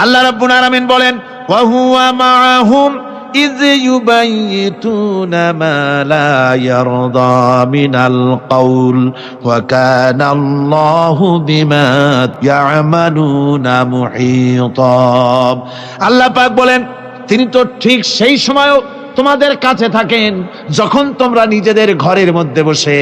আল্লাহ রাব্বুল আলামিন বলেন, ওয়া হুয়া মাআহুম ইয ইউবাইয়িতুনা মা লা ইয়ারদা মিনাল কওল ওয়া কানা আল্লাহু বিমা ইয়ামালুনা মুহীতা। আল্লাহ পাক বলেন, তিনি তো ঠিক সেই সময়ও তোমাদের কাছে থাকেন যখন তোমরা নিজেদের ঘরের মধ্যে বসে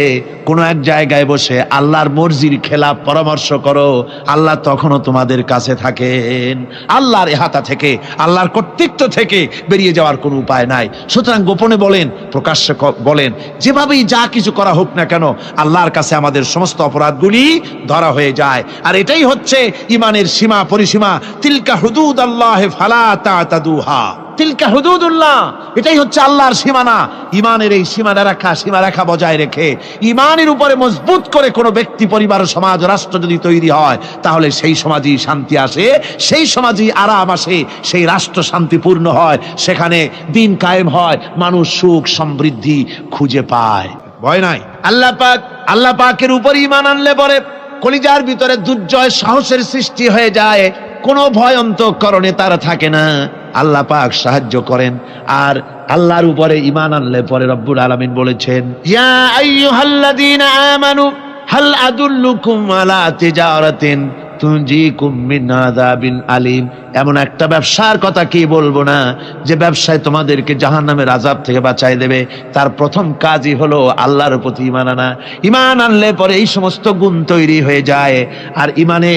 কোনো এক জায়গায় বসে আল্লাহর মর্জির খেলাফ পরামর্শ করো, আল্লাহ তখনও তোমাদের কাছে থাকেন। আল্লাহর ইহাতা থেকে, আল্লাহর কর্তৃত্ব থেকে বেরিয়ে যাওয়ার কোনো উপায় নাই। সুতরাং গোপনে বলেন, প্রকাশ্যে বলেন, যেভাবেই যা কিছু করা হোক না কেন, আল্লাহর কাছে আমাদের সমস্ত অপরাধগুলি ধরা হয়ে যায়। আর এটাই হচ্ছে ইমানের সীমা পরিসীমা। তিলকা হুদুদাল্লাহ ফালা তা'তাদুহা, তিলকা হুদুদুল্লাহ, এটাই হচ্ছে আল্লাহর সীমানা। ইমানের এই সীমারেখা বজায় রেখে ইমানের উপরে মজবুত করে কোনো ব্যক্তি, পরিবার, সমাজ, রাষ্ট্র যদি তৈরি হয়, তাহলে সেই সমাজই শান্তি আসে, সেই সমাজই আরাম আসে, সেই রাষ্ট্র শান্তিপূর্ণ হয়, সেখানে দিন কায়েম হয়, মানুষ সুখ সমৃদ্ধি খুঁজে পায়। ভয় নাই। আল্লাহ পাকের উপর ঈমান আনলে পরে কলিজার ভিতরে দুর্জয় সাহসের সৃষ্টি হয়ে যায়, কোনো ভয় অন্তঃকরণে তার থাকে না। আল্লাহ পাক সাহায্য করেন। আর আল্লাহর উপরে ঈমান আনলে পরে রব্বুল আলামিন বলেছেন, ইয়া আইয়ুহাল্লাযীনা আমানু হাল আদুল্লুকুম আলা তিজারাতিন তুনজিকুম মিন আযাবিন আলীম। এমন একটা ব্যবসার কথা কি বলবো না, যে ব্যবসায় তোমাদেরকে জাহান্নামের আযাব থেকে বাঁচায় দেবে। তার প্রথম কাজই হলো আল্লাহর প্রতি ঈমান আনা। ঈমান আনলে পরে এই সমস্ত গুণ তৈরি হয়ে যায়। আর ঈমানে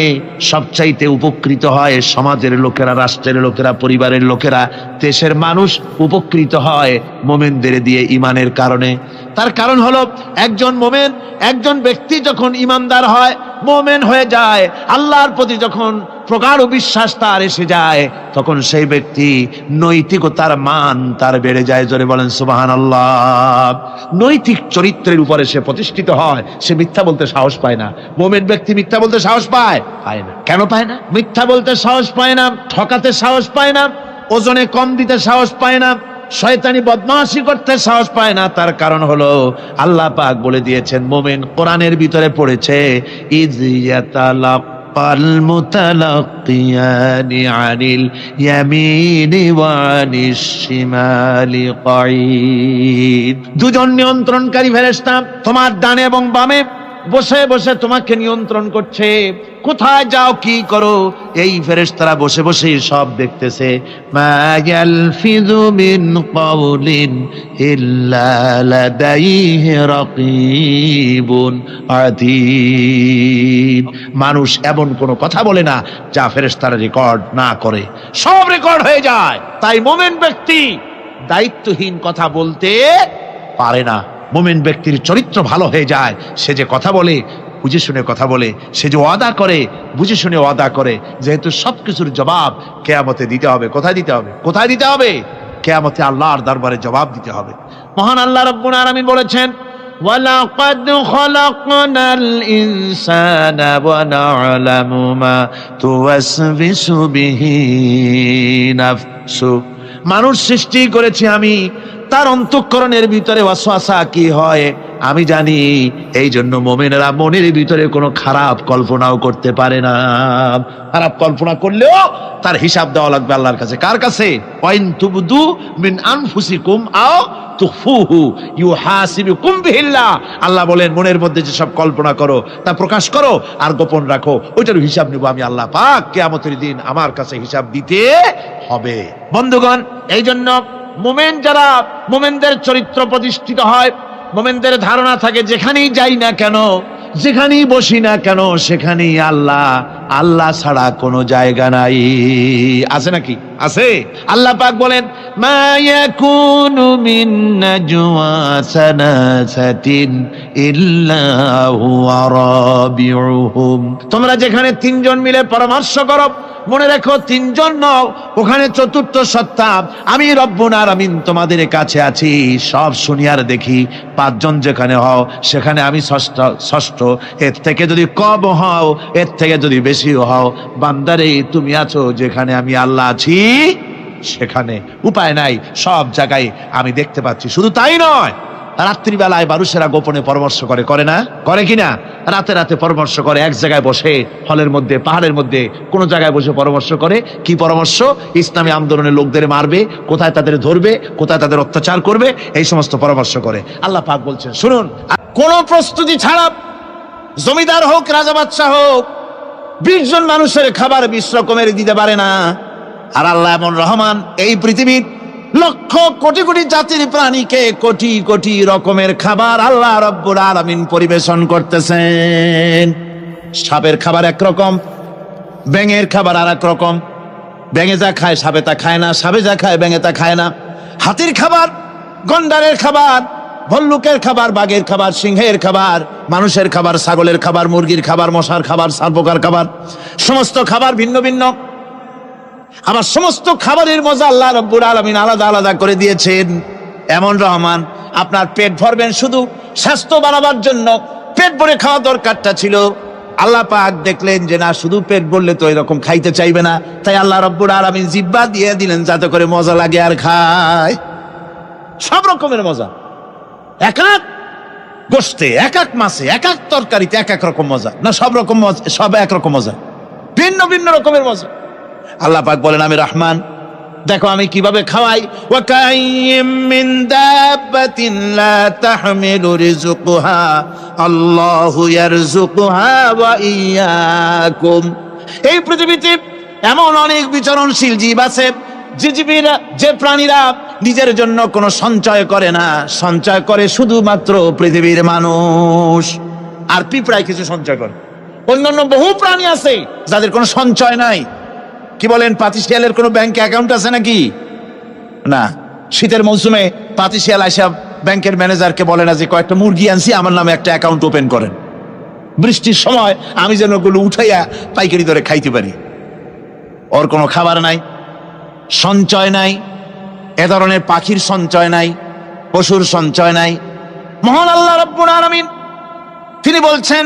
সবচাইতে উপকৃত হয় সমাজের লোকেরা, রাষ্ট্রের লোকেরা, পরিবারের লোকেরা, দেশের মানুষ উপকৃত হয় মুমিনদের দিয়ে ঈমানের কারণে। তার কারণ হলো, একজন মুমিন, একজন ব্যক্তি যখন ঈমানদার হয়, মুমিন হয়ে যায়, আল্লাহর প্রতি যখন প্রগাঢ় বিশ্বাস তার এসে যায়, তখন সেই ব্যক্তি নৈতিকতার মান তার বেড়ে যায়। জোরে বলেন সুবহানাল্লাহ। নৈতিক চরিত্রের উপরে সে প্রতিষ্ঠিত হয়, সে মিথ্যা বলতে সাহস পায় না। মুমিন ব্যক্তি মিথ্যা বলতে সাহস পায় না। কেন পায় না? মিথ্যা বলতে সাহস পায় না, ঠকাতে সাহস পায় না, ওজনে কম দিতে সাহস পায় না, শয়তানি বদমাশি করতে সাহস পায় না। তার কারণ হলো, আল্লাহ পাক বলে দিয়েছেন, মুমিন কোরআনের ভিতরে পড়েছে, ইয ইয়াতালাক্কাল মুতালাক্কিয়ানি আনিল ইয়ামিনি ওয়া আনিশ শিমালি কঈদ। দুজন নিয়ন্ত্রণকারী ফেরেশতা তোমার ডানে এবং বামে বসে বসে তোমাকে নিয়ন্ত্রণ করছে। কোথায় যাও, কি করো, এই ফেরেশতারা বসে বসে সব দেখতেছে। মা ইয়ালফিযু মিন কাওলিন ইল্লা লাদাইহি রাকীবুন আতীদ। মানুষ এমন কোনো কথা বলে না যা ফেরেশতারা রেকর্ড না করে, সব রেকর্ড হয়ে যায়। তাই মুমিন ব্যক্তি দায়িত্বহীন কথা বলতে পারে না। মুমিন ব্যক্তির চরিত্র ভালো হয়ে যায়। সে যে কথা বলে বুঝে শুনে কথা বলে, সে যে ওয়াদা করে বুঝে শুনে ওয়াদা করে। যেহেতু সবকিছুর জবাব কিয়ামতে দিতে হবে। কোথায় দিতে হবে? কোথায় দিতে হবে? কিয়ামতে আল্লাহর দরবারে জবাব দিতে হবে। মহান আল্লাহ রাব্বুল আলামিন বলেছেন, ওয়ালাকাদ খালাকনাল ইনসানা ওয়া না'লামু মা তুওয়াসবিসু বিহি নাফসু। মানুষ সৃষ্টি করেছি আমি, তার অন্তঃকরণের ভিতরে ওয়াসওয়াসা কি হয় আমি জানি। এই জন্য মুমিনেরা মনের ভিতরে কোনো খারাপ কল্পনাও করতে পারে না। খারাপ কল্পনা করলেও তার হিসাব দেওয়া লাগবে আল্লাহর কাছে। কার কাছে? ওয়াইন তুবদু মিন আনফুসিকুম আও তুখফুহু ইউহাসিবুকুম বিহিল্লাহ। আল্লাহ বলেন, মনের মধ্যে যে সব কল্পনা করো তা প্রকাশ করো আর গোপন রাখো, ওইটার হিসাব নিব আমি আল্লাহ পাক। কিয়ামতের দিন আমার কাছে হিসাব দিতে হবে। বন্ধুগণ, এই জন্য মুমিন যারা, মুমিনদের চরিত্র প্রতিষ্ঠিত হয়, মুমিনদের ধারণা থাকে যেখানেই যাই না কেন, যেখানেই বসি না কেন, সেখানেই আল্লাহ, আল্লাহ ছাড়া কোনো জায়গা নাই। আছে নাকি? আছে। আল্লাহ পাক বলেন, মা ইয়াকুনু মিন নাজওয়া সালাসাতিন ইল্লা হুয়া রাবিউহুম। তোমরা যেখানে তিনজন মিলে পরামর্শ করো, মনে রেখো তিনজন নও, ওখানে চতুর্থ সত্তা আমি রব্বুল আলামিন তোমাদের কাছে আছি। সব শুনি আর দেখি। পাঁচজন যেখানে হও সেখানে আমি ষষ্ঠ। এর থেকে যদি কম হও, এর থেকে যদি বেশি হও, বান্দারে তুমি আছো যেখানে আমি আল্লাহ আছি সেখানে। উপায় নাই, সব জায়গায় আমি দেখতে পাচ্ছি। শুধু তাই নয়, রাত্রিবেলায় মানুষেরা গোপনে পরামর্শ করে, করে না? করে কিনা? রাতে রাতে পরামর্শ করে, এক জায়গায় বসে, হলের মধ্যে, পাহাড়ের মধ্যে কোন জায়গায় বসে পরামর্শ করে। কি পরামর্শ? ইসলামী আন্দোলনের লোকদের মারবে, কোথায় তাদের ধরবে, কোথায় তাদের অত্যাচার করবে, এই সমস্ত পরামর্শ করে। আল্লাহ পাক বলছেন, শুনুন, কোন প্রস্তুতি ছাড়া জমিদার হোক, রাজা বাদশাহ হোক, 20 জন মানুষের খাবার 20 রকমের দিতে পারে না। আর আল্লাহ এমন রহমান, এই পৃথিবীর লক্ষ কোটি কোটি জাতির প্রাণীকে কোটি কোটি রকমের খাবার আল্লাহ রব্বুল আলামিন পরিবেশন করতেছেন। সাপের খাবার একরকম, ব্যাঙের খাবার আর এক রকম। ব্যাঙে যা খায় সাপে তা খায় না, সাপে যা খায় ব্যাঙে তা খায় না। হাতির খাবার, গন্ডারের খাবার, ভল্লুকের খাবার, বাঘের খাবার, সিংহের খাবার, মানুষের খাবার, ছাগলের খাবার, মুরগির খাবার, মশার খাবার, সারপোকার খাবার, সমস্ত খাবার ভিন্ন ভিন্ন। আবার সমস্ত খাবারের মজা আল্লাহ রাব্বুল আলামিন আলাদা আলাদা করে দিয়েছেন। এমন রহমান, আপনার পেট ভরবেন শুধু স্বাস্থ্য বাড়াবার জন্য, পেট ভরে খাওয়া দরকারটা ছিল। আল্লাহ পাক দেখলেন যে না, শুধু পেট ভরলে তো এরকম খাইতে চাইবে না, তাই আল্লাহ রাব্বুল আলামিন জিহ্বা দিয়ে দিলেন যাতে করে মজা লাগে আর খায়। সব রকমের মজা, এক এক গোশতে, এক এক মাছে, এক এক তরকারিতে এক এক রকম মজা। না, সব রকম মজা, সব একরকম মজা, ভিন্ন ভিন্ন রকমের মজা। আল্লাহ পাক বলেন, আমি রহমান, দেখো আমি কিভাবে খাওয়াই। ওয়া কাইয়্যিম মিন দাব্বাতিন লা তাহমিলু রিজকুহা আল্লাহু ইয়ারযুকুহা ওয়া ইয়্যাকুম। এই পৃথিবীতে এমন অনেক বিচরণশীল জীব আছে, যে জীবীরা, যে প্রাণীরা নিজের জন্য কোনো সঞ্চয় করে না, সঞ্চয় করে শুধুমাত্র পৃথিবীর মানুষ। আর পিঁপড়ায় কিছু সঞ্চয় করে। অন্যান্য বহু প্রাণী আছে যাদের কোনো সঞ্চয় নাই। কি বলেন, পাতিশিয়ালের কোনো ব্যাংকে অ্যাকাউন্ট আছে নাকি? না। শীতের মৌসুমে পাতিশিয়াল আইসা ব্যাংকের ম্যানেজারকে বলে না যে কয়েকটা মুরগি আনছি, আমার নামে একটা অ্যাকাউন্ট ওপেন করেন, বৃষ্টির সময় আমি যেন ওগুলো উঠাইয়া পাইকারি দরে খাইতে পারি। ওর কোনো খাবার নাই, সঞ্চয় নাই। এ ধরনের পাখির সঞ্চয় নাই, পশুর সঞ্চয় নাই। মহান আল্লাহ রাব্বুল আলামিন তিনি বলছেন,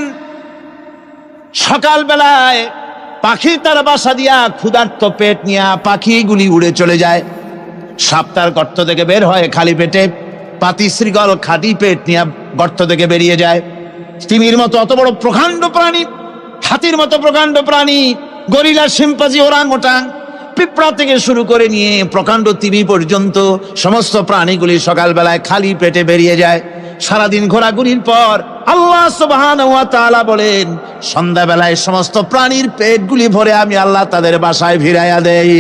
সকাল বেলায় পাখি তার বাসা দিয়া ক্ষুধার্ত পেট নিয়ে পাখিগুলি উড়ে চলে যায়। সাপ তার গর্ত থেকে বের হয় খালি পেটে, পাতি শ্রীগল খালি পেট নিয়ে গর্ত থেকে বেরিয়ে যায়। তিমির মতো অত বড় প্রকাণ্ড প্রাণী, হাতির মতো প্রকাণ্ড প্রাণী, গরিলা, শিম্পাঞ্জি, ওরাংওটাং, পিঁপড়া থেকে শুরু করে নিয়ে প্রকাণ্ড তিমি পর্যন্ত সমস্ত প্রাণীগুলি সকালবেলায় খালি পেটে বেরিয়ে যায়। সারাদিন ঘোরাঘুরির পর আল্লাহ সুবহানাহু ওয়া তাআলা বলেন, সন্ধ্যাবেলায় সমস্ত প্রাণীর পেটগুলি ভরে আমি আল্লাহ তাদের বাসায় ফিরাইয়া দেই।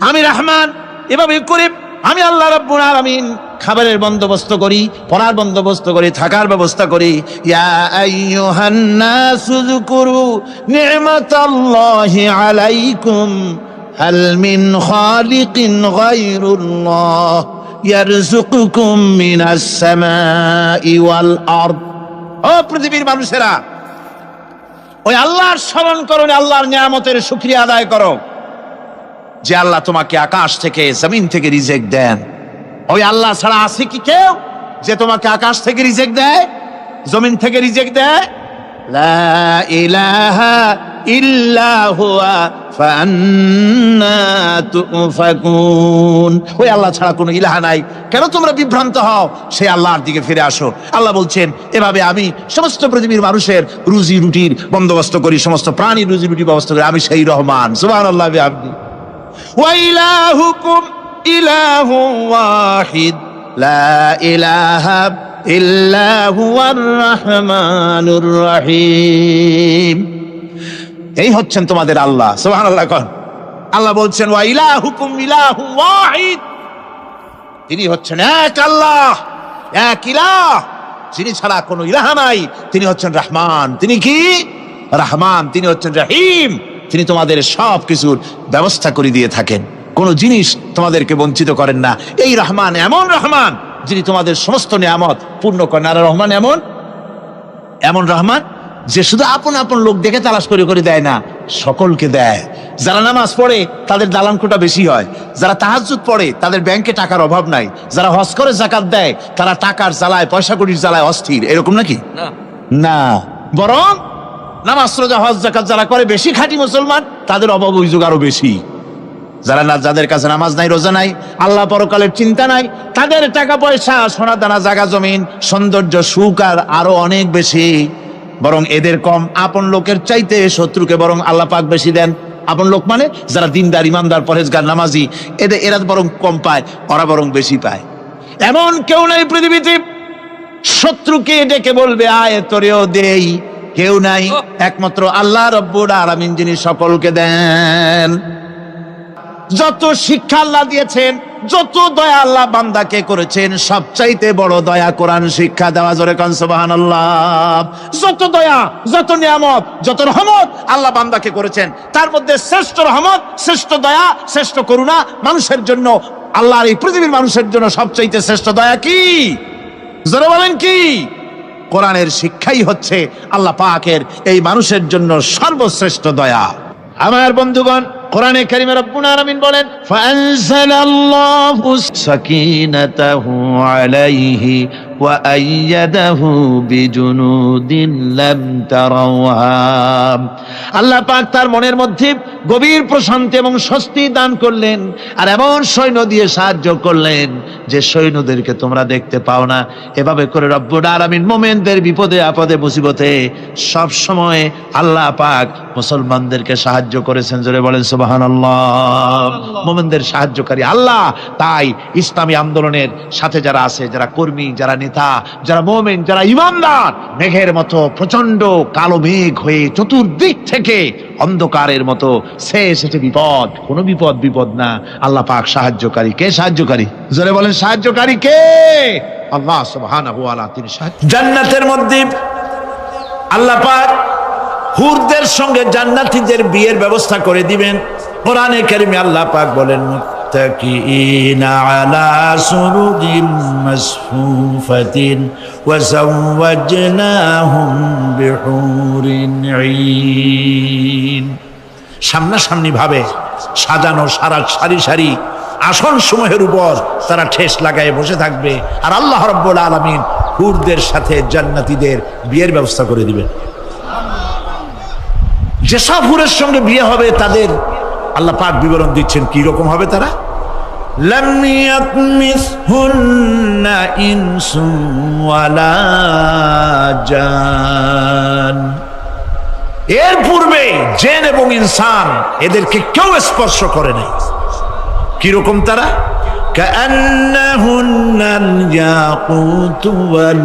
আমি রহমান, এভাবে করে আমি আল্লাহ রাব্বুল আলামিন খাবারের বন্দোবস্ত করি, পড়ার বন্দোবস্ত করি, থাকার ব্যবস্থা করি। ইয়া আইয়ুহান নাসু যুকুরু নি'মাতাল্লাহি আলাইকুম হাল মিন খালিকিন গায়রুল্লাহ ইয়ারযুকুকুম মিনাস সামাই ওয়াল আরদ। ও পৃথিবীর মানুষেরা, ওই আল্লাহর স্মরণ করো, আল্লাহর নিয়ামতের শুকরিয়া আদায় করো যে আল্লাহ তোমাকে আকাশ থেকে, জমিন থেকে রিজিক দেন। ওই আল্লাহ ছাড়া আছে কি কেউ যে তোমাকে আকাশ থেকে রিজিক দেয়, জমিন থেকে রিজিক দেয়? লা ইলাহা ইল্লা হুয়া ফান্না তুফাকুন। ওই আল্লাহ ছাড়া কোনো ইলাহা নাই, কেন তোমরা বিভ্রান্ত হও? সেই আল্লাহর দিকে ফিরে আসো। আল্লাহ বলছেন, এভাবে আমি সমস্ত পৃথিবীর মানুষের রুজি রুটির বন্দোবস্ত করি, সমস্ত প্রাণীর রুজি রুটির ব্যবস্থা করি। আমি সেই রহমান। সুবহানাল্লাহ বিহামদিহি। ওয়া ইলাহুকুম ইলাহু ওয়াহিদ লা ইলাহা ইল্লা হুয়ার রাহমানুর রহিম। এই হচ্ছেন তোমাদের আল্লাহ। সুবহানাল্লাহ। আল্লাহ বলছেন, ওয়া ইলাহুকুম ইলাহু ওয়াহিদ, তিনি হচ্ছেন এক আল্লাহ, এক ইলাহ, যিনি ছাড়া কোনো ইলাহ নাই। তিনি হচ্ছেন রহমান। তিনি কি? রহমান। তিনি হচ্ছেন রহিম। তিনি তোমাদের সব কিছুর ব্যবস্থা করে দিয়ে থাকেন, কোনো জিনিস তোমাদেরকে বঞ্চিত করেন না। এই রহমান এমন রহমান যিনি তোমাদের সমস্ত নিয়ামত পূর্ণ করেন। আর রহমান এমন রহমান যে শুধু আপন আপন লোক দেখে তালাশ করে করে দেয় না, সকলকে দেয়। যারা নামাজ পড়ে তাদের দালানকোটা বেশি হয়, যারা তাহাজ্জুদ পড়ে তাদের ব্যাংকে টাকার অভাব নাই, যারা হজ করে যাকাত দেয় তারা টাকার জ্বালায়, পয়সা কড়ির জ্বালায় অস্থির। এরকম নাকি? না, বরং নামাজ রোজা হজ যাকাত যারা করে বেশি খাঁটি মুসলমান, তাদের অভাব অভিযোগ আরো বেশি। যাদের কাছে নামাজ নাই, রোজা নাই, আল্লাহ পরকালের চিন্তা নাই, তাদের টাকা পয়সা, সোনা দানা, জায়গা জমিন, সৌন্দর্য, সুখ আর আরো অনেক বেশি, বরং এদের কম। আপন লোকের চাইতে শত্রুকে বরং আল্লাহ পাক বেশি দেন। আপন লোক মানে যারা দিনদার, ইমানদার, পরেজগার, নামাজি, এরা বরং কম পায়, ওরা বরং বেশি পায়। এমন কেউ নাই পৃথিবীতে শত্রুকে ডেকে বলবে আয় তোরেও দেই, কেউ নাই, একমাত্র আল্লাহ রব্বুল আলামিন যিনি সকলকে দেন। যত শিক্ষা আল্লাহ দিয়েছেন, যত দয়া আল্লাহ বান্দাকে করেছেন, সবচাইতে বড় দয়া কোরআন শিক্ষা দেওয়া। জোরে কান সুবহানাল্লাহ। যত দয়া, যত নিয়ামত, যত রহমত আল্লাহ বান্দাকে করেছেন, তার মধ্যে শ্রেষ্ঠ রহমত, শ্রেষ্ঠ দয়া, শ্রেষ্ঠ করুণা মানুষের জন্য, আল্লাহর এই পৃথিবীর মানুষের জন্য সবচাইতে শ্রেষ্ঠ দয়া কি? জোরে বলেন কি? কোরআনের শিক্ষাই হচ্ছে আল্লাহ পাকের এই মানুষের জন্য সর্বশ্রেষ্ঠ দয়া। আমার বন্ধুগণ, কোরআনে কারিমে রব্বুল আলামিন বলেন ফাআনজালাল্লাহু সাকিনাতাহু আলাইহি ওয়া আইয়াদাহু বিজুনুদিন লাম তারাওহা। আল্লাহ পাক তার মনের মধ্যে গভীর প্রশান্তি এবং স্বস্তি দান করলেন, আর এমন সৈন্য দিয়ে সাহায্য করলেন যে সৈন্যদেরকে তোমরা দেখতে পাও না। এভাবে করে রব্বুল আলামিন মুমিনদের বিপদে আপদে মুসিবতে সব সময় আল্লাহ পাক মুসলমানদেরকে সাহায্য করেছেন। জোরে বলেন সুবহানাল্লাহ। মুমিনদের সাহায্যকারী আল্লাহ। তাই ইসলামী আন্দোলনের সাথে যারা আছে, যারা কর্মী, যারা নেতা, যারা মুমিন, যারা ঈমানদার, মেঘের মতো প্রচন্ড কালো মেঘ হয়ে চতুর্দিক থেকে অন্ধকারের মতো সে এসেছে বিপদ, কোন বিপদ না। আল্লাহ পাক সাহায্যকারী। কে সাহায্যকারী? জোরে বলেন সাহায্যকারী কে? আল্লাহ সুবহানাহু ওয়া তাআলা, তিনি সাহায্য। জান্নাতের মধ্যে আল্লাহ পাক হুরদের সঙ্গে জান্নাতীদের বিয়ের ব্যবস্থা করে দিবেন। কোরআনে কারিমে আল্লাহ পাক বলেন মুত্তাকিইনা আলা সুরুরিন মাসফুফাতিন ওয়া যাওয়াজনাহুম বিহুরিন ঈন। সামনাসামনি ভাবে সাজানো সারি সারি আসন সমূহের উপর তারা ঠেস লাগায় বসে থাকবে, আর আল্লাহ রাব্বুল আলামিন হুরদের সাথে জান্নাতীদের বিয়ের ব্যবস্থা করে দিবেন। যেসব হুরের সঙ্গে বিয়ে হবে তাদের আল্লাহ পাক বিবরণ দিচ্ছেন কি রকম হবে তারা। লাম ইয়াতমিসহুন্না ইনসুন ওয়ালা জান। এর পূর্বে জিন এবং ইনসান এদেরকে কেউ স্পর্শ করে নাই। কি রকম তারা? কাআন্নাহুন্নাল ইয়াকুতু ওয়াল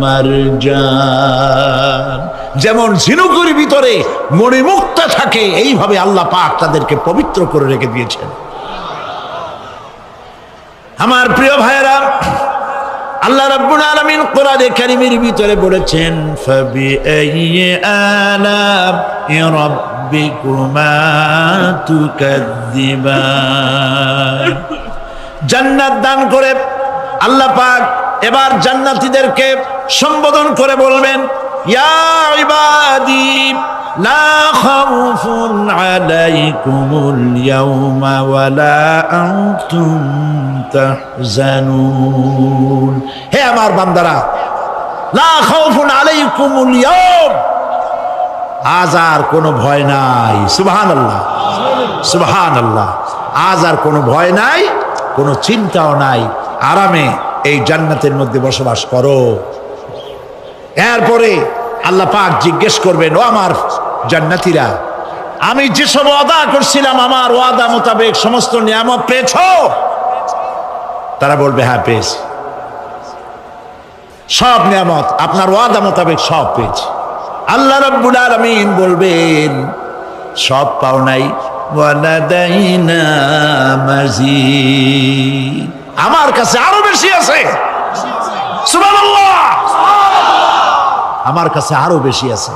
মারজান। যেমন ঝিনুকের ভিতরে মণিমুক্তা থাকে, এইভাবে আল্লাহ পাক তাদেরকে পবিত্র করে রেখে দিয়েছেন। আমার প্রিয় ভাইরা, আল্লাহ রাব্বুল আলামিন কোরআনে কারীমের ভিতরে বলেছেন ফাবিআইয়ি আলা'i রাব্বিকুমা তুকাযযিবান। জান্নাত দান করে আল্লাহ পাক এবার জান্নাতীদেরকে সম্বোধন করে বলবেন ইয়া ইবাদি লা খাউফুন আলাইকুমুল ইয়াওমা ওয়ালা আনতুম তাহজানুন। হে আমার বান্দারা, লা খাউফুন আলাইকুমুল ইয়াওম, আজ আর কোনো ভয় নাই। সুবহানাল্লাহ, সুবহানাল্লাহ। আজ আর কোনো ভয় নাই, কোনো চিন্তাও নাই, আরামে এই জান্নাতের মধ্যে বসবাস করো। এরপরে আল্লাহ পাক জিজ্ঞেস করবেন, ও আমার জান্নাতীরা, আমি যেসব ওয়াদা করছিলাম আমার ওয়াদা মোতাবেক সমস্ত নিয়ামত পেয়েছো? তারা বলবে হ্যাঁ পেয়েছি, সব নিয়ামত আপনার ওয়াদা মোতাবেক সব পেয়েছি। আল্লাহ রাব্বুল আলামিন বলবেন সব পাও নাই, ওয়ালাদাইনা মাজিদ, আমার কাছে আরো বেশি আছে। সুবহানাল্লাহ, আমার কাছে আরো বেশি আছে।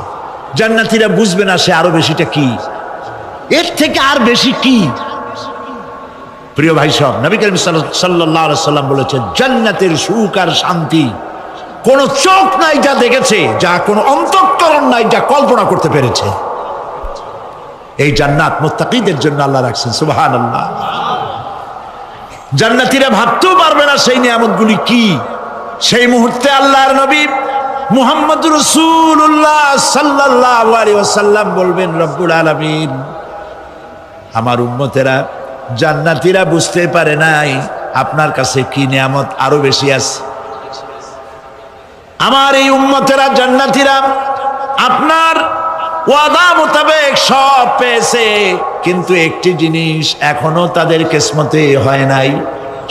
জান্নাতীরা বুঝবে না সে আরো বেশিটা কি, এর থেকে আর বেশি কি। প্রিয় ভাই সব, নবী করিম সাল্লাল্লাহু আলাইহি সাল্লাম বলেছেন জান্নাতের সুখ আর শান্তি কোন চোখ নাই যা দেখেছে, যা কোন অন্তঃকরণ নাই যা কল্পনা করতে পেরেছে। এই জান্নাত মুত্তাকিদের জন্য আল্লাহ রাখছেন। সুবহানাল্লাহ। জান্নাতীরা ভাবতেও পারবে না সেই নিয়ামতগুলি কি। সেই মুহূর্তে আল্লাহর নবী মুহাম্মদুর রাসূলুল্লাহ সাল্লাল্লাহু আলাইহি ওয়াসাল্লাম বলবেন রব্বুল আলামিন আমার উম্মতেরা জান্নাতীরা বুঝতে পারে নাই আপনার কাছে কি নিয়ামত আরো বেশি আছে। আমার এই উম্মতেরা জান্নাতীরা আপনার ওয়াদা মোতাবেক সব পেয়েছে, কিন্তু একটি জিনিস এখনো তাদের কিসমতে হয় নাই।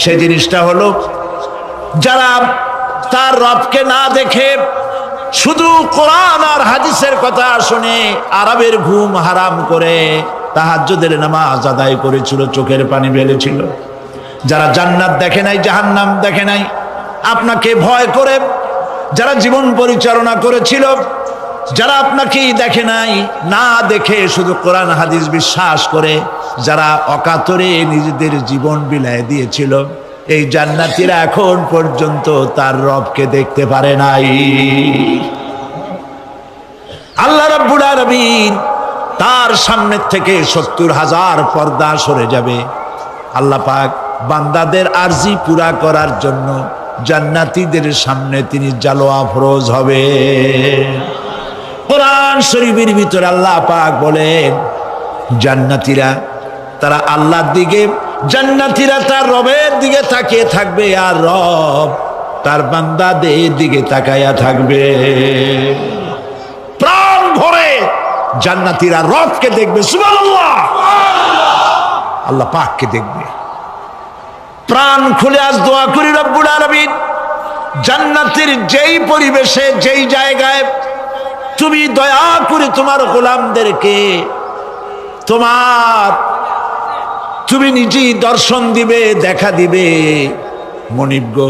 সেই জিনিসটা হলো, যারা তার রবকে না দেখে শুধু কোরআন আর হাদিসের কথা শুনে আরবের ঘুম হারাম করে তাহাজ্জুদের নামাজ আদায় করেছিল, চোখের পানি ফেলেছিল, যারা জান্নাত দেখে নাই, জাহান্নাম দেখে নাই, আপনাকে ভয় করে যারা জীবন পরিচালনা করেছিল, যারা আপনাকে দেখে নাই, না দেখে শুধু কোরআন হাদিস বিশ্বাস করে যারা অকাতরে নিজেদের জীবন বিলায় দিয়েছিল, এই জান্নাতীরা এখন পর্যন্ত তার রবকে দেখতে পারে নাই। আল্লাহ রাব্বুল আলামিন তার সামনে থেকে ৭০,০০০ পর্দা সরে যাবে। আল্লাহ পাক বান্দাদের আরজি পুরা করার জন্য জান্নাতীদের সামনে তিনি জালোয়া ফরজ হবে। কোরআন শরীফের ভিতরে আল্লাহ পাক বলেন, জান্নাতীরা তারা আল্লাহর দিকে, জান্নাতীরা তার রবের দিকে তাকিয়ে থাকবে, আর রব তার বান্দাদের দিকে তাকায়া থাকবে। প্রাণ ভরে জান্নাতীরা রবকে দেখবে, সুবহানাল্লাহ, আল্লাহ পাককে দেখবে। প্রাণ খুলে আজ দোয়া করি রব্বুল আলামিন, জান্নাতের যেই পরিবেশে, যেই জায়গায় তুমি দয়া করে তোমার গোলামদেরকে তুমি নিজেই দর্শন দিবে, দেখা দিবে। মনিব গো,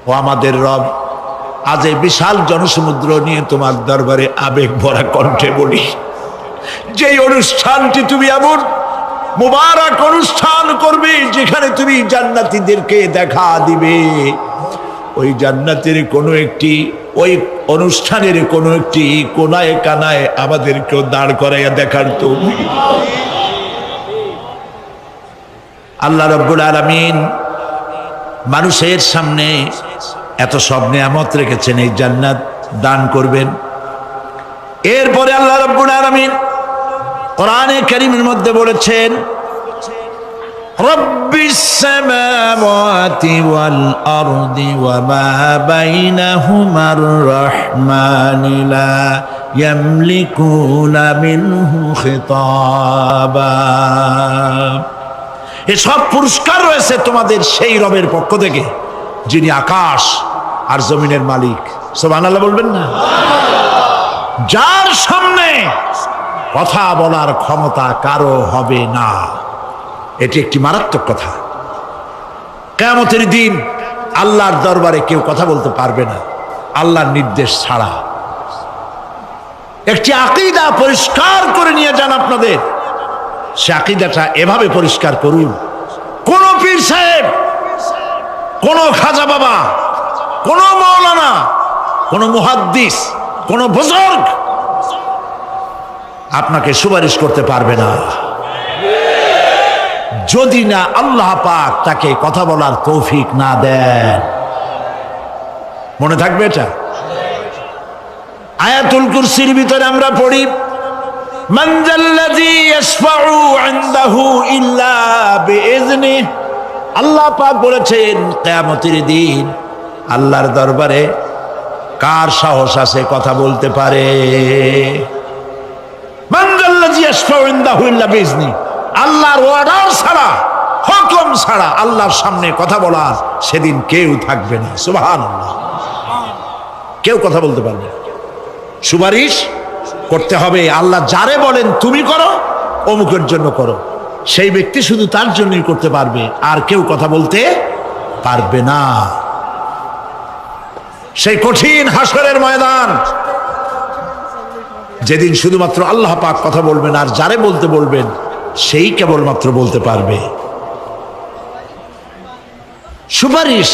ও আমাদের রব, আজ এই বিশাল জনসমুদ্র নিয়ে তোমার দরবারে আবেগ ভরা কণ্ঠে বলি, যেই অনুষ্ঠানটি তুমি এমন মুবারক অনুষ্ঠান করবে যেখানে তুমি জান্নাতীদেরকে দেখা দিবে, ওই জান্নাতের কোনো একটি, ওই অনুষ্ঠানের কোনো একটি কোনায় কানায় আমাদেরকেও দাঁড় করাইয়া দেখার তো। আল্লাহ রাব্বুল আলামিন মানুষের সামনে এত সব নিয়ামত রেখেছেন, এই জান্নাত দান করবেন। এরপরে আল্লাহ রাব্বুল আলামিন কোরআনে কারীমের মধ্যে বলেছেন, রব্বিস সামাওয়াতি ওয়াল আরদি ওয়া মা বাইনাহুমার রহমানি লা ইয়ামলিকুনা মিনহু খিতাবা। এসব পুরস্কার রয়েছে তোমাদের সেই রবের পক্ষ থেকে যিনি আকাশ আর জমিনের মালিক। সুবহানাল্লাহ বলবেন না? যার সামনে কথা বলার ক্ষমতা কারো হবে না। এটি একটি মারাত্মক কথা। কিয়ামতের দিন আল্লাহর দরবারে কেউ কথা বলতে পারবে না আল্লাহর নির্দেশ ছাড়া। একটি আকীদা পরিষ্কার করে নিয়ে যান আপনাদের। সে আকীদাটা এভাবে পরিষ্কার করুন, কোন পীর সাহেব, কোন খাজা বাবা, কোন মাওলানা, কোন মুহাদ্দিস, কোন বুজুর্গ আপনাকে সুপারিশ করতে পারবে না যদি না আল্লাহ পাক তাকে কথা বলার তৌফিক না দেন। মনে থাকবে এটা। আয়াতুল কুরসির ভিতরে আমরা পড়ি, মান যাল্লাযী ইয়াশফাউ ইনদাহু ইল্লা বিইজনিহি। আল্লাহ পাক বলেছেন কিয়ামতের দিন আল্লাহর দরবারে কার সাহস আছে কথা বলতে পারে? মান যাল্লাযী ইয়াশফাউ ইনদাহু ইল্লা বিইজনিহি। আল্লাহর অর্ডার ছাড়া, হুকুম ছাড়া আল্লাহর সামনে কথা বলার সেদিন কেউ থাকবে না। সুবহানাল্লাহ। কেউ কথা বলতে পারবে না। সুপারিশ করতে হবে আল্লাহ যারে বলেন তুমি করো, অমুকের জন্য করো, সেই ব্যক্তি শুধু তার জন্যই করতে পারবে, আর কেউ কথা বলতে পারবে না। সেই কঠিন হাসরের ময়দান, যেদিন শুধুমাত্র আল্লাহ পাক কথা বলবেন, আর যারে বলতে বলবেন সেই কেবলমাত্র বলতে পারবে। সুপারিশ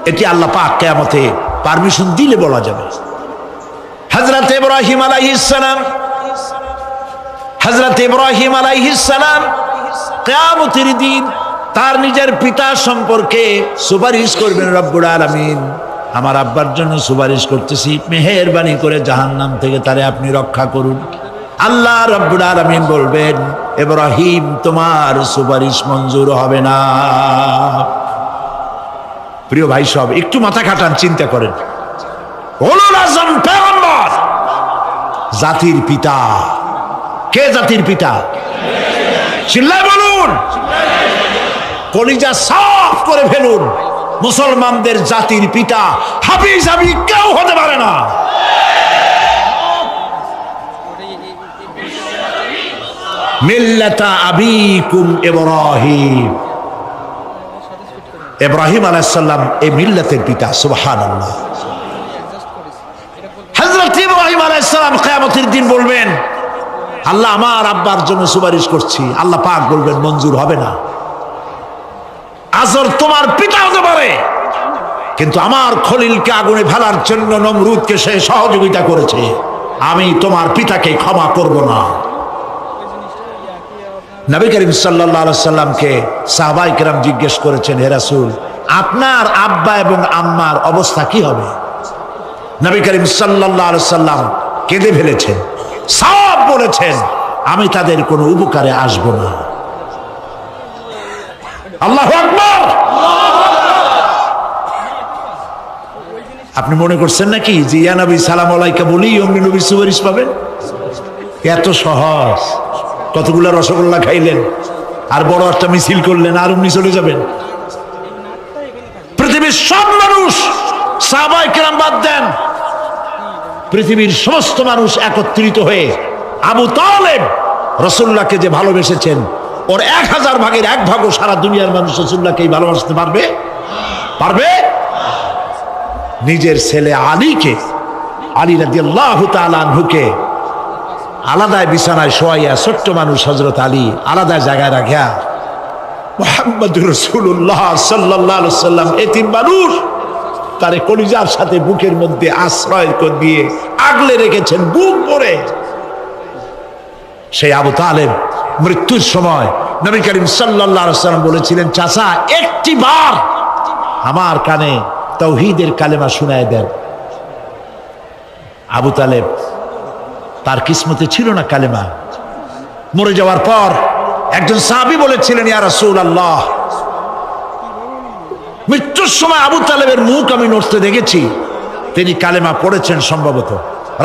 এটি আল্লাহ পাক কিয়ামতে পারমিশন দিলে বলা যাবে। হযরত ইব্রাহিম আলাইহিস সালাম কিয়ামতের দিন তার নিজের পিতা সম্পর্কে সুপারিশ করবেন, রব্বুল আলামিন আমার আব্বার জন্য সুপারিশ করতেছি, মেহেরবানি করে জাহান্নাম থেকে তারে আপনি রক্ষা করুন। আল্লাহ রব্বুল আলামিন বলবেন, ইব্রাহিম তোমার সুপারিশ মঞ্জুর হবে না। প্রিয় ভাই সব, একটু মাথা খাটান, চিন্তা করেন। উলুল আযম পয়গম্বর, জাতির পিতা। কে জাতির পিতা? চিল্লায় বলুন, কলিজা সাফ করে ফেলুন। মুসলমানদের জাতির পিতা হাফিজ আমি কেউ হতে পারে না। মিল্লাতা আবিকুম ইব্রাহিম, ইব্রাহিম আলাইহিস সালাম এই মিল্লাতের পিতা। সুবহানাল্লাহ। হযরত ইব্রাহিম আলাইহিস সালাম কিয়ামতের দিন বলবেন, আল্লাহ আমার আব্বার জন্য সুপারিশ করছি। আল্লাহ পাক বলবেন মঞ্জুর হবে না। আজর তোমার পিতা হতে পারে, কিন্তু আমার খলিলকে আগুনে ফেলার জন্য নমরুদকে সে সহযোগিতা করেছে, আমি তোমার পিতাকে ক্ষমা করব না। নবী করিম সাল্লাল্লাহু আলাইহি সাল্লামকে সাহাবায়ে কেরাম জিজ্ঞেস করেছেন, হে রাসূল, আপনার আব্বা এবং আম্মার অবস্থা কি হবে? নবী করিম সাল্লাল্লাহু আলাইহি সাল্লাম কেঁদে ফেলেছেন, সব বলেছেন, আমি তাদের কোনো উপকারে আসব না। আল্লাহু আকবার। আপনি মনে করছেন নাকি যে ইয়া নবী সালাম আলাইকা বলি অমনি নবীর সুপারিশ পাবেন? এত সহজ। কতগুলা রসগোল্লা খাইলেন আর বড় একটা মিছিল করলেন আর অমনি চলে যাবেন? পৃথিবীর সব মানুষ, সাহাবায়ে কেরাম বাদ দেন, পৃথিবীর সমস্ত মানুষ একত্রিত হয়ে আবু তালেব রাসূলুল্লাহকে যে ভালোবেসেছেন, ওর 1000 ভাগের 1 ভাগও সারা দুনিয়ার মানুষ রাসূলুল্লাহকে ভালোবাসতে পারবে? পারবে? নিজের ছেলে আলীকে, আলী রাদিয়াল্লাহু তাআলা আনহুকে আলাদায় বিছানায় শোয়াইয়া, ছোট্ট মানুষ হযরত আলী আলাদা জায়গায় রাখিয়া মুহাম্মদুর রাসূলুল্লাহ সাল্লাল্লাহু আলাইহি ওয়াসাল্লাম এতিম মানুষ তারে কলিজার সাথে বুকের মধ্যে আশ্রয় করে দিয়ে আগলে রেখেছেন বুক ভরে। সেই আবু তালেব মৃত্যুর সময় নবী করিম সাল্লাল্লাহু আলাইহি ওয়াসাল্লাম বলেছিলেন, চাচা একটি বার আমার কানে তাওহীদের কালেমা শোনায় দেন। আবু তালেব, তার কিসমতে ছিল না কালেমা। মরে যাওয়ার পর একজন সাহাবী বলেছিলেন, ইয়া রাসূলুল্লাহ, মৃত্যুর সময় আবু তালেবের মুখ আমি নড়তে দেখেছি, তিনি কালেমা পড়েছেন সম্ভবত।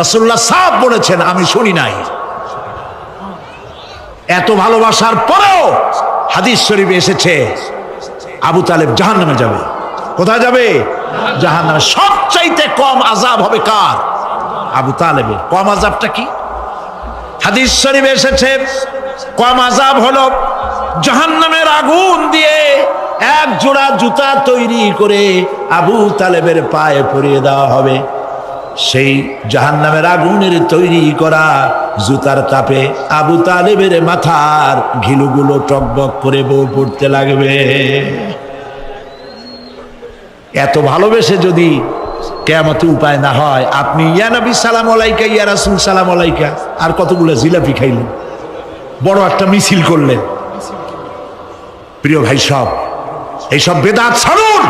রাসূলুল্লাহ সাফ বলেছেন, আমি শুনি নাই। এত ভালোবাসার পরেও হাদিস শরীফে এসেছে আবু তালেব জাহান্নামে যাবে। কোথায় যাবে? জাহান্নামে। সবচাইতে কম আযাব হবে কার? আবু তালেবের। কম আযাবটা কি? হাদিস শরীফে এসেছে কম আযাব হলো জাহান্নামের আগুন দিয়ে এক জোড়া জুতা তৈরি করে আবু তালেবের পায়ে পরিয়ে দেওয়া হবে। সেই জাহান্নামের আগুনের তৈরি করা জুতার তাপে আবু তালেবের মাথার ঘিলুগুলো টকবক করে বউ পড়তে লাগবে। এত ভালোবেসে যদি কিয়ামতে উপায় না হয়, আপনি ইয়া নবী সালাম আলাইকা, ইয়া রাসূল সালাম আলাইকা, আর কতগুলো জিলাপি খাইলেন, বড় একটা মিছিল করলেন। প্রিয় ভাই সব, এইসব বেদাত ছাড়ুন,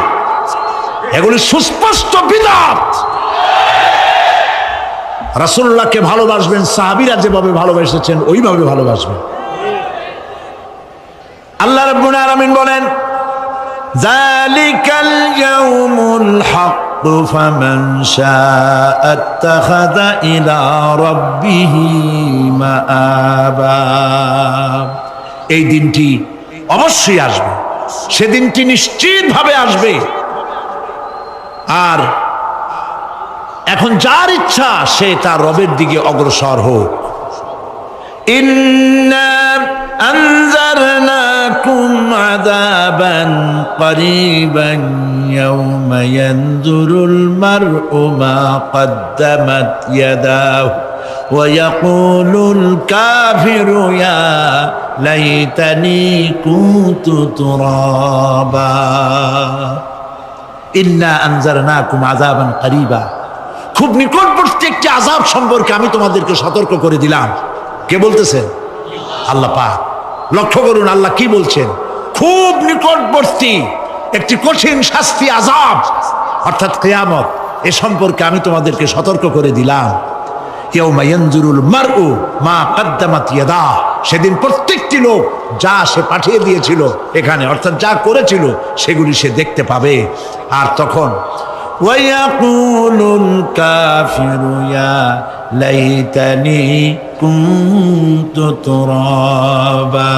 এগুলি সুস্পষ্ট বিদআত। রাসূলুল্লাহকে ভালোবাসবেন, সাহাবীরা যেভাবে ভালোবেসেছেন ওইভাবে ভালোবাসবেন। আল্লাহ রাব্বুল আলামিন বলেন, যালিকাল ইয়াউমুল হক ফামান শাআ আত্তাখাযা ইলা রাব্বিহি মাআবা। এই দিনটি অবশ্যই আসবে, সেদিনটি নিশ্চিতভাবে আসবে। আর এখন যার ইচ্ছা সে তার রবের দিকে অগ্রসর হোক। ইন্না আনজারনাকুম আযাবান করিবান ইয়াওমা ইয়ানজুরুল মার'উ মা কদ্দামাত ইয়াদাহু ওয়া ইয়াকুলুল কাফিরু ইয়া লাইতানি কুনতু তুরাবা। ইন্না আনজারনাকুম আযাবান করিবা, খুব নিকটবর্তী একটি আযাব সম্পর্কে আমি তোমাদেরকে সতর্ক করে দিলাম। কে বলতেছেন? আল্লাহ পাক। লক্ষ্য করুন আল্লাহ কি বলছেন, খুব নিকটবর্তী একটি কঠিন শাস্তি, আযাব, অর্থাৎ কিয়ামত, এ সম্পর্কে আমি তোমাদেরকে সতর্ক করে দিলাম। ইয়াউমা ইয়ানজুরুল মার'উ মা কদ্দামাত ইয়াদাহু, সেদিন প্রত্যেকটি লোক যা সে পাঠিয়ে দিয়েছিল এখানে, অর্থাৎ যা করেছিল সেগুলি সে দেখতে পাবে। আর তখন ওয়ায়াকুলুল কাফিরু ইয়া লাইতানি কুনতু তুরাবা।